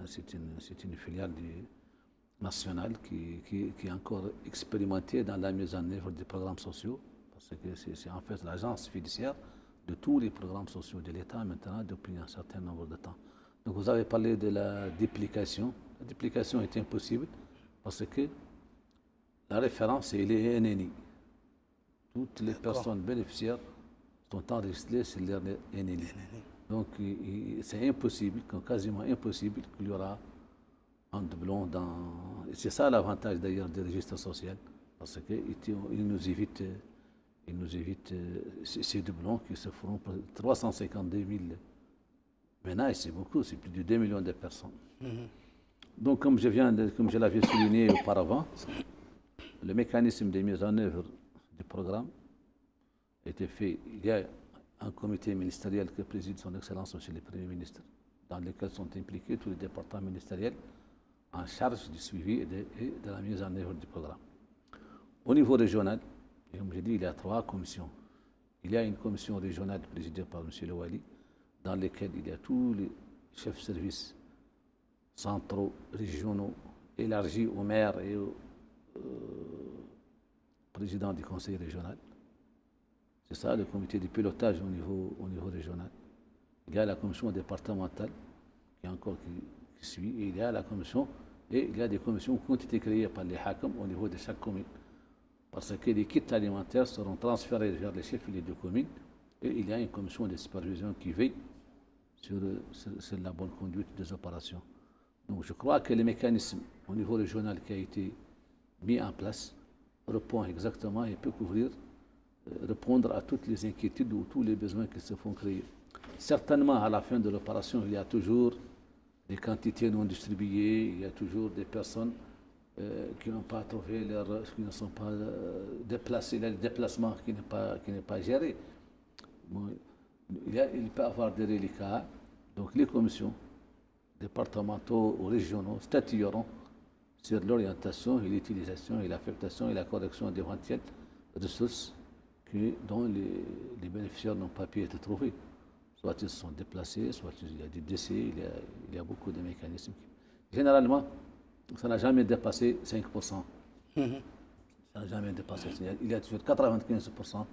c'est une filiale nationale qui est encore expérimentée dans la mise en œuvre des programmes sociaux, parce que c'est en fait l'agence fiduciaire de tous les programmes sociaux de l'État maintenant depuis un certain nombre de temps. Donc vous avez parlé de la duplication. La duplication est impossible parce que la référence est les NNI. Toutes les personnes bénéficiaires sont enregistrées sur leur NNI. Donc c'est impossible, quasiment impossible qu'il y aura un doublon c'est ça l'avantage d'ailleurs des registres sociaux, parce qu'ils nous évitent ces doublons qui se feront pour 352 000 ménages, c'est beaucoup, c'est plus de 2 millions de personnes. Donc comme je l'avais souligné auparavant, le mécanisme de mise en œuvre du programme a été fait. Il y a un comité ministériel que préside son Excellence Monsieur le Premier ministre, dans lequel sont impliqués tous les départements ministériels en charge du suivi et de la mise en œuvre du programme. Au niveau régional, et comme je dis, il y a 3 commissions. Il y a une commission régionale présidée par M. Lewali, dans laquelle il y a tous les chefs de services centraux, régionaux, élargis aux maires et aux présidents du conseil régional. C'est ça le comité de pilotage au niveau régional. Il y a la commission départementale qui suit, et il y a la commission, et il y a des commissions qui ont été créées par les Hakam au niveau de chaque commune. Parce que les kits alimentaires seront transférés vers les chefs-lieux de communes, et il y a une commission de supervision qui veille sur la bonne conduite des opérations. Donc je crois que le mécanisme au niveau régional qui a été mis en place répond exactement et peut répondre à toutes les inquiétudes ou tous les besoins qui se font créer. Certainement, à la fin de l'opération, il y a toujours des quantités non distribuées, il y a toujours des personnes qui n'ont pas trouvé qui ne sont pas déplacées, le déplacement qui n'est pas géré. Bon, il peut y avoir des reliquats, donc les commissions départementaux ou régionaux statueront sur l'orientation et l'utilisation et l'affectation et la correction d'éventuelles ressources dont les bénéficiaires n'ont pas pu être trouvés. Soit ils se sont déplacés, soit il y a des décès, il y a beaucoup de mécanismes. Généralement, ça n'a jamais dépassé 5%. Ça n'a jamais dépassé. Il y a toujours 95%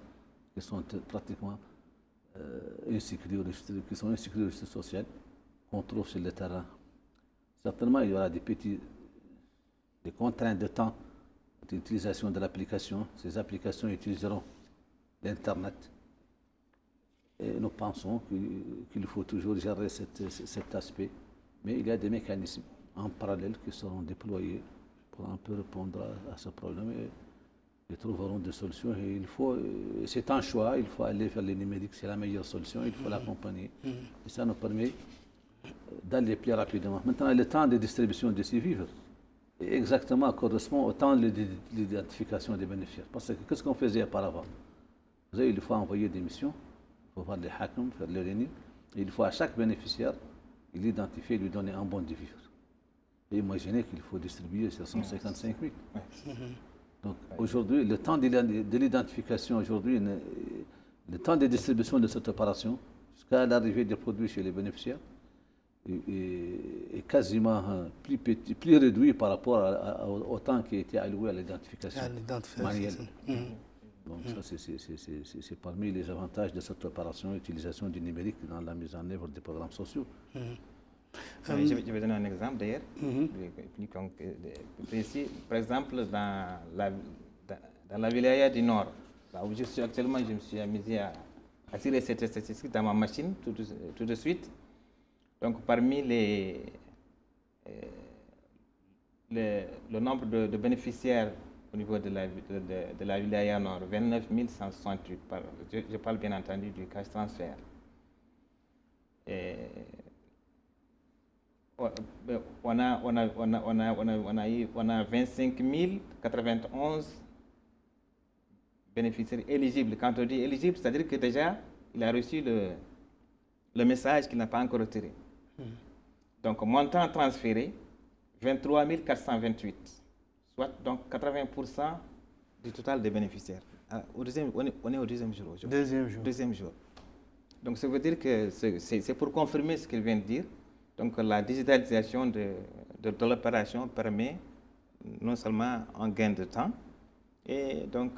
qui sont pratiquement inscrits au registre social qu'on trouve sur le terrain. Certainement, il y aura des contraintes de temps d'utilisation de l'application. Ces applications utiliseront l'Internet. Et nous pensons qu'il faut toujours gérer cet aspect. Mais il y a des mécanismes en parallèle qui seront déployés pour un peu répondre à ce problème. Ils trouveront des solutions et c'est un choix, il faut aller vers le numérique, c'est la meilleure solution, il faut l'accompagner. Et ça nous permet d'aller plus rapidement. Maintenant, le temps de distribution de ces vivres exactement correspond au temps de l'identification des bénéficiaires. Parce que qu'est-ce qu'on faisait auparavant? Vous savez, il faut envoyer des missions, il faut voir les hakams, faire les réunions, et il faut à chaque bénéficiaire, il identifier, lui donner un bon de vivre. Et imaginez qu'il faut distribuer 755 000. Donc aujourd'hui, le temps de l'identification, aujourd'hui, le temps de distribution de cette opération, jusqu'à l'arrivée des produits chez les bénéficiaires, est quasiment plus réduit par rapport au temps qui a été alloué à l'identification manuelle. Donc ça, c'est parmi les avantages de cette opération, l'utilisation du numérique dans la mise en œuvre des programmes sociaux. Je vais donner un exemple d'ailleurs, plus précis. Par exemple, dans la wilaya du Nord, là où je suis actuellement, je me suis amusé à tirer cette statistique dans ma machine tout de suite. Donc, parmi le nombre de bénéficiaires au niveau de la wilaya Nord, 29 168, je parle bien entendu du cash transfert. On a 25 091 bénéficiaires éligibles. Quand on dit éligible, c'est-à-dire que déjà, il a reçu le message qu'il n'a pas encore retiré. Donc, montant transféré, 23 428, soit donc 80% du total des bénéficiaires. On est au deuxième jour aujourd'hui. Deuxième jour. Donc, ça veut dire que c'est pour confirmer ce qu'il vient de dire. Donc, la digitalisation de l'opération permet non seulement un gain de temps, et donc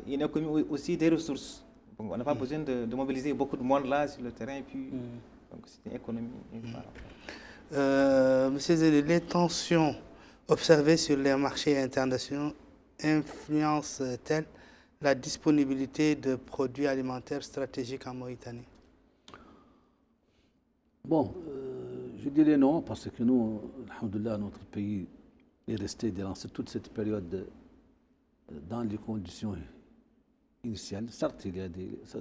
il économise aussi des ressources. Donc, on n'a pas besoin de mobiliser beaucoup de monde là sur le terrain, et puis donc c'est une économie. Monsieur Zéli, les tensions observées sur les marchés internationaux influencent-elles la disponibilité de produits alimentaires stratégiques en Mauritanie? Bon, je dirais non, parce que nous, alhamdoulilah, notre pays est resté durant toute cette période dans les conditions initiales. Certes,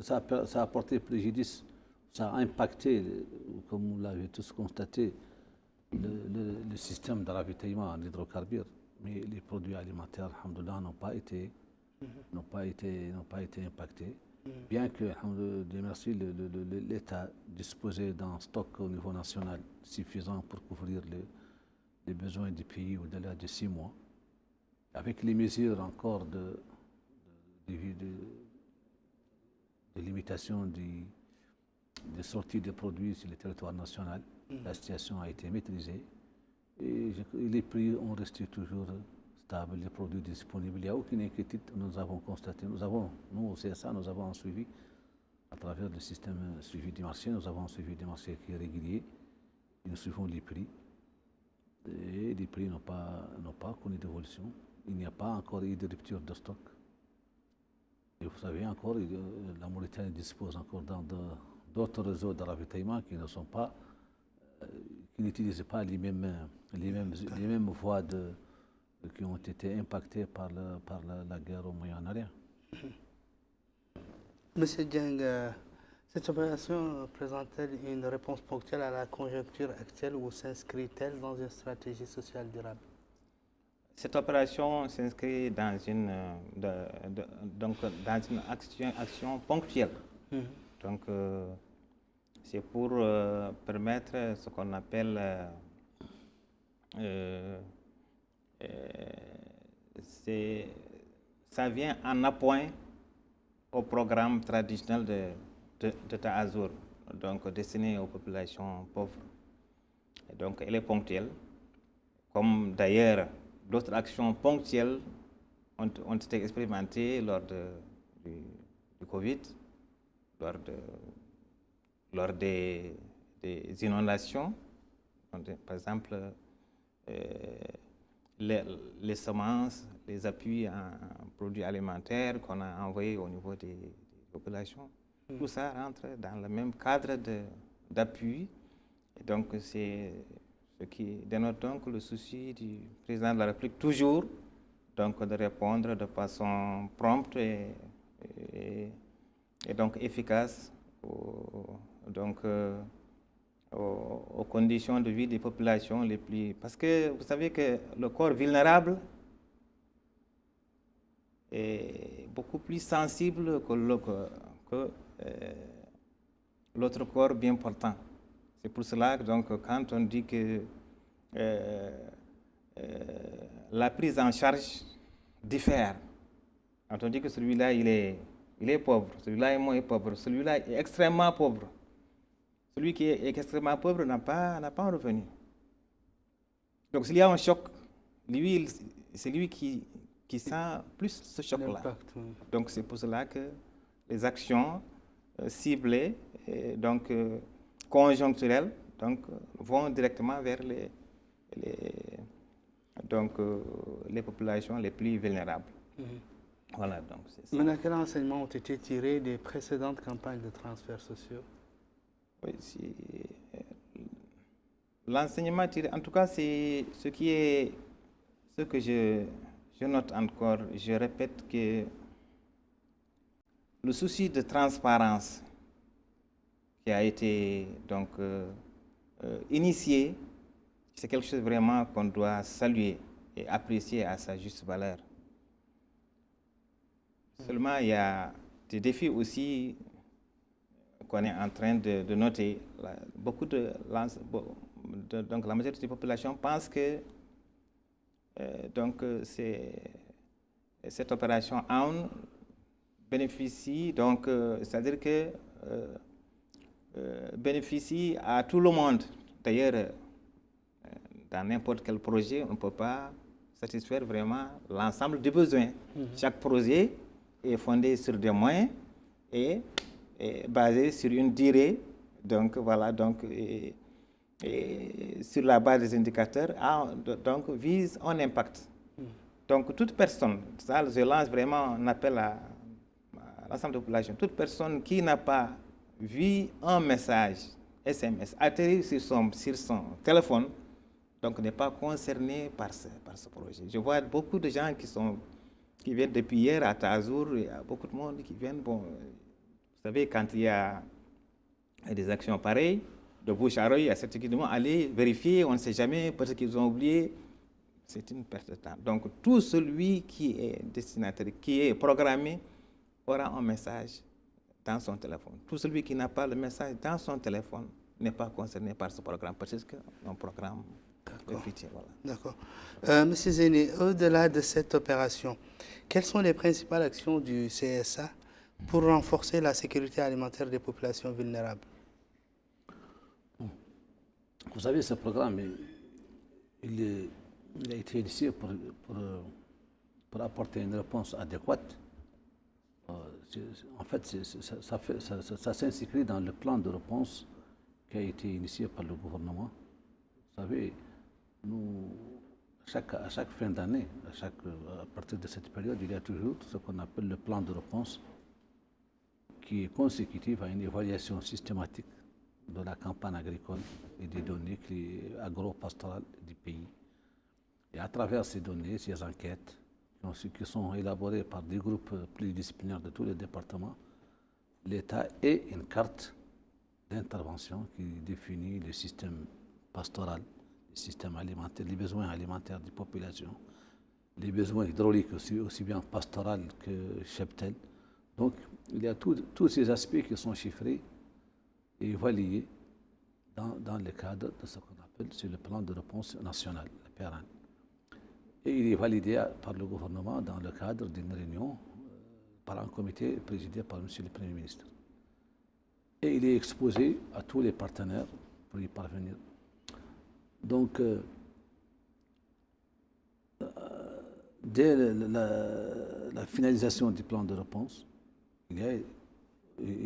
ça a apporté préjudice, ça a impacté, comme vous l'avez tous constaté, le système de ravitaillement en hydrocarbures. Mais les produits alimentaires, alhamdoulilah, n'ont pas été impactés. Bien que, Dieu merci, l'État disposait d'un stock au niveau national suffisant pour couvrir les besoins du pays au-delà de 6 mois, avec les mesures encore de limitation des sorties de produits sur le territoire national, la situation a été maîtrisée et les prix ont resté toujours stables, les produits disponibles. Il n'y a aucune inquiétude, nous avons constaté. Nous, au CSA, nous avons un suivi à travers le système suivi du marché. Nous avons un suivi du marché qui est régulier. Nous suivons les prix. Et les prix n'ont pas connu d'évolution. Il n'y a pas encore eu de rupture de stock. Et vous savez encore, la Mauritanie dispose encore d'autres réseaux de ravitaillement qui ne sont pas, qui n'utilisent pas les mêmes voies qui ont été impactées par la guerre au Moyen-Orient. Monsieur Dieng, cette opération présente-t-elle une réponse ponctuelle à la conjoncture actuelle ou s'inscrit-elle dans une stratégie sociale durable? Cette opération s'inscrit dans une action ponctuelle. Donc, c'est pour permettre ce qu'on appelle ça vient en appoint au programme traditionnel de Ta'azour, donc destiné aux populations pauvres. Et donc, elle est ponctuelle, comme d'ailleurs d'autres actions ponctuelles ont été expérimentées lors du Covid, lors des inondations. Par exemple, les semences, les appuis en produits alimentaires qu'on a envoyés au niveau des populations. Tout ça rentre dans le même cadre d'appui. Et donc, c'est ce qui dénote donc le souci du président de la République, toujours donc de répondre de façon prompte et donc efficace aux conditions de vie des populations les plus... Parce que vous savez que le corps vulnérable est beaucoup plus sensible que l'autre corps bien portant. C'est pour cela que donc, quand on dit que la prise en charge diffère, quand on dit que celui-là il est pauvre, celui-là est moins pauvre, celui-là est extrêmement pauvre, celui qui est extrêmement pauvre n'a pas un revenu. Donc s'il y a un choc, lui, c'est lui qui sent plus ce choc-là. Donc c'est pour cela que les actions ciblées, donc conjoncturelles, donc vont directement vers les populations les plus vulnérables. Voilà, donc c'est ça. Maintenant, quels enseignements ont été tirés des précédentes campagnes de transferts sociaux? Oui, l'enseignement tiré, en tout cas, c'est ce que je note encore. Je répète que le souci de transparence qui a été donc initié, c'est quelque chose vraiment qu'on doit saluer et apprécier à sa juste valeur. Seulement, il y a des défis aussi qu'on est en train de noter. Donc la majorité des populations pense que cette opération AON bénéficie, donc c'est-à-dire que bénéficie à tout le monde. D'ailleurs, dans n'importe quel projet, on ne peut pas satisfaire vraiment l'ensemble des besoins. Chaque projet est fondé sur des moyens et basé sur une durée, donc voilà, donc et sur la base des indicateurs, donc vise un impact. Donc toute personne, ça je lance vraiment un appel à l'ensemble de la population, toute personne qui n'a pas vu un message SMS atterrir sur son téléphone, donc n'est pas concerné par ce projet. Je vois beaucoup de gens qui viennent depuis hier à Tazour, il y a beaucoup de monde qui viennent, bon, vous savez, quand il y a des actions pareilles, de bouche à oreille, il y a certains qui demandent aller vérifier, on ne sait jamais, peut-être qu'ils ont oublié, c'est une perte de temps. Donc tout celui qui est destinataire, qui est programmé, aura un message dans son téléphone. Tout celui qui n'a pas le message dans son téléphone n'est pas concerné par ce programme, parce que c'est un programme de pitié. Voilà. D'accord. Monsieur Zéné, au-delà de cette opération, quelles sont les principales actions du CSA pour renforcer la sécurité alimentaire des populations vulnérables? Vous savez, ce programme, il a été initié pour apporter une réponse adéquate. En fait, ça s'inscrit dans le plan de réponse qui a été initié par le gouvernement. Vous savez, nous, à chaque fin d'année, à partir de cette période, il y a toujours ce qu'on appelle le plan de réponse qui est consécutif à une évaluation systématique de la campagne agricole et des données agro-pastorales du pays. Et à travers ces données, ces enquêtes, qui sont élaborées par des groupes pluridisciplinaires de tous les départements, l'État ait une carte d'intervention qui définit le système pastoral, le système alimentaire, les besoins alimentaires des populations, les besoins hydrauliques aussi bien pastoral que cheptel. Donc, il y a tous ces aspects qui sont chiffrés et évalués dans le cadre de ce qu'on appelle sur le plan de réponse national, le PRN. Et il est validé par le gouvernement dans le cadre d'une réunion par un comité présidé par M. le Premier ministre. Et il est exposé à tous les partenaires pour y parvenir. Donc, dès la finalisation du plan de réponse, il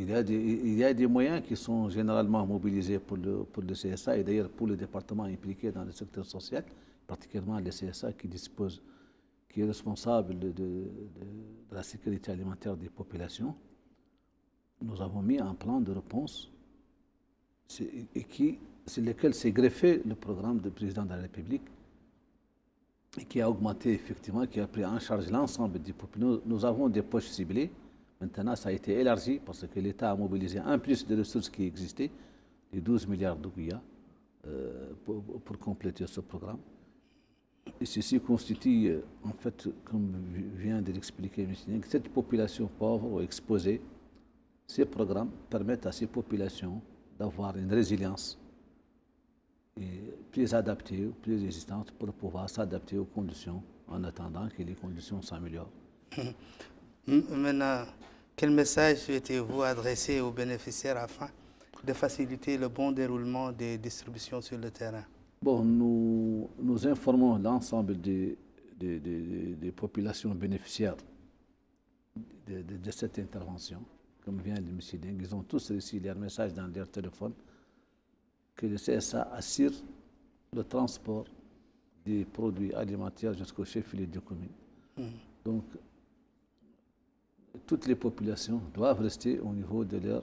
y a des moyens qui sont généralement mobilisés pour le CSA et d'ailleurs pour les départements impliqués dans le secteur social, particulièrement le CSA qui est responsable de la sécurité alimentaire des populations. Nous avons mis un plan de réponse sur lequel s'est greffé le programme du président de la République et qui a augmenté effectivement, qui a pris en charge l'ensemble des populations. Nous avons des poches ciblées. Maintenant, ça a été élargi parce que l'État a mobilisé un plus de ressources qui existaient, les 12 milliards de Gouya, pour compléter ce programme. Et ceci constitue, en fait, comme vient de l'expliquer M. Ning, cette population pauvre ou exposée, ces programmes permettent à ces populations d'avoir une résilience et plus adaptée, plus résistante pour pouvoir s'adapter aux conditions en attendant que les conditions s'améliorent. Maintenant, quel message souhaitez-vous adresser aux bénéficiaires afin de faciliter le bon déroulement des distributions sur le terrain? Bon, nous informons l'ensemble des populations bénéficiaires de cette intervention. Comme vient de M. Deng, ils ont tous reçu leur message dans leur téléphone que le CSA assure le transport des produits alimentaires jusqu'au chef-lieu de commune. Donc, toutes les populations doivent rester au niveau de leur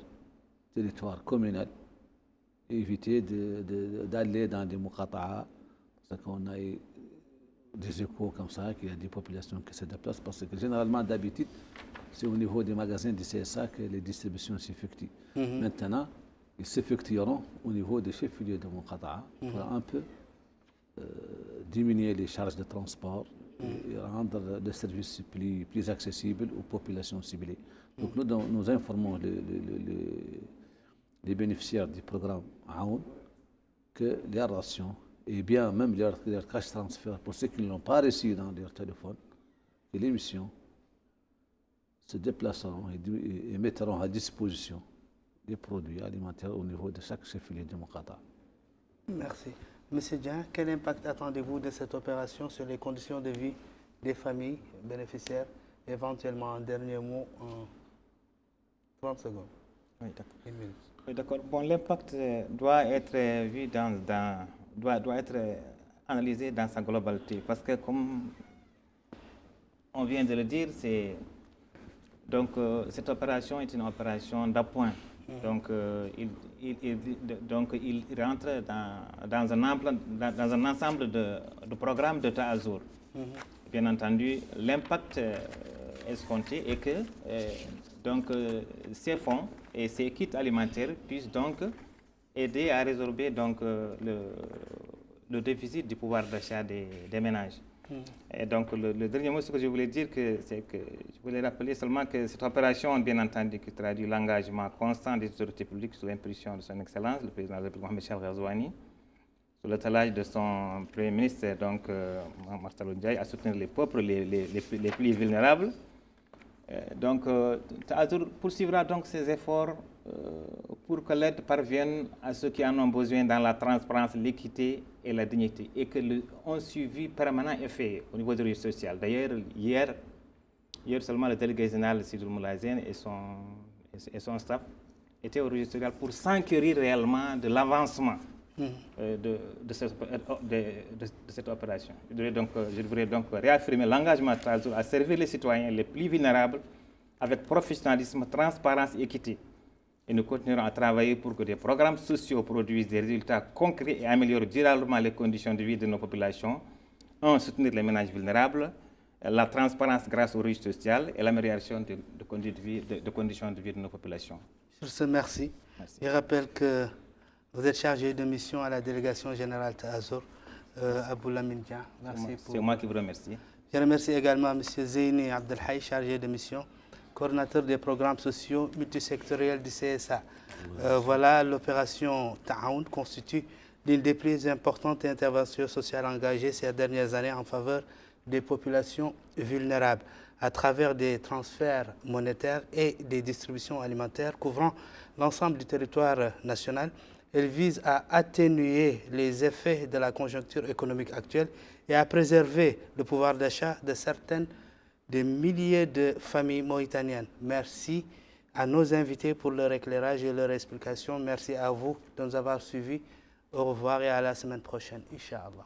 territoire communal et éviter d'aller dans des muqata'a, parce qu'on a eu des échos comme ça, qu'il y a des populations qui se déplacent, parce que généralement, d'habitude, c'est au niveau des magasins du CSA que les distributions s'effectuent. Maintenant, ils s'effectueront au niveau des chefs-lieux de muqata'a pour un peu diminuer les charges de transport et rendre le service plus accessible aux populations ciblées. Donc nous informons les bénéficiaires du programme Aoun que leur ration et bien même leur cash transfert pour ceux qui ne l'ont pas reçu dans leur téléphone, que l'émission se déplaceront et mettront à disposition des produits alimentaires au niveau de chaque chef-lieu de Muqata'a. Merci. Monsieur Dieng, quel impact attendez-vous de cette opération sur les conditions de vie des familles bénéficiaires, éventuellement en dernier mot en 30 secondes? Oui, d'accord. Une minute. Oui, d'accord. Bon, l'impact doit être vu doit être analysé dans sa globalité, parce que comme on vient de le dire, cette opération est une opération d'appoint. Donc, il rentre dans un ensemble de programmes de Ta'azour. Bien entendu, l'impact escompté est que ces fonds et ces kits alimentaires puissent donc aider à résorber le déficit du pouvoir d'achat des ménages. Et donc, le dernier mot, ce que je voulais dire, c'est que je voulais rappeler seulement que cette opération, bien entendu, qui traduit l'engagement constant des autorités publiques sous l'impulsion de son Excellence, le président de la République Mohamed Cheikh Ghazouani, sous le talage de son Premier ministre, donc Marcelo Ndiaye, à soutenir les peuples les plus vulnérables. Donc, Ta'azour poursuivra donc ses efforts pour que l'aide parvienne à ceux qui en ont besoin dans la transparence, l'équité et la dignité, et qu'un suivi permanent est fait au niveau du registre social. D'ailleurs, hier seulement le délégué général Sidoul Moulazen et son staff étaient au registre social pour s'enquérir réellement de l'avancement de cette opération. Je voudrais donc réaffirmer l'engagement de Ta'azour à servir les citoyens les plus vulnérables avec professionnalisme, transparence et équité. Et nous continuerons à travailler pour que des programmes sociaux produisent des résultats concrets et améliorent durablement les conditions de vie de nos populations. Soutenir les ménages vulnérables, la transparence grâce au registre social et l'amélioration de conditions de vie de nos populations. Sur ce, merci. Je rappelle que vous êtes chargé de mission à la délégation générale Ta'azour, Abou Lamine Dieng. Merci. C'est moi qui vous remercie. Je remercie également M. Zeyni Abdelhaï, chargé de mission, coordinateur des programmes sociaux multisectoriels du CSA. Voilà, l'opération Ta'aoun constitue l'une des plus importantes interventions sociales engagées ces dernières années en faveur des populations vulnérables à travers des transferts monétaires et des distributions alimentaires couvrant l'ensemble du territoire national. Elle vise à atténuer les effets de la conjoncture économique actuelle et à préserver le pouvoir d'achat de certaines des milliers de familles mauritaniennes. Merci à nos invités pour leur éclairage et leur explication. Merci à vous de nous avoir suivis. Au revoir et à la semaine prochaine, Inch'Allah.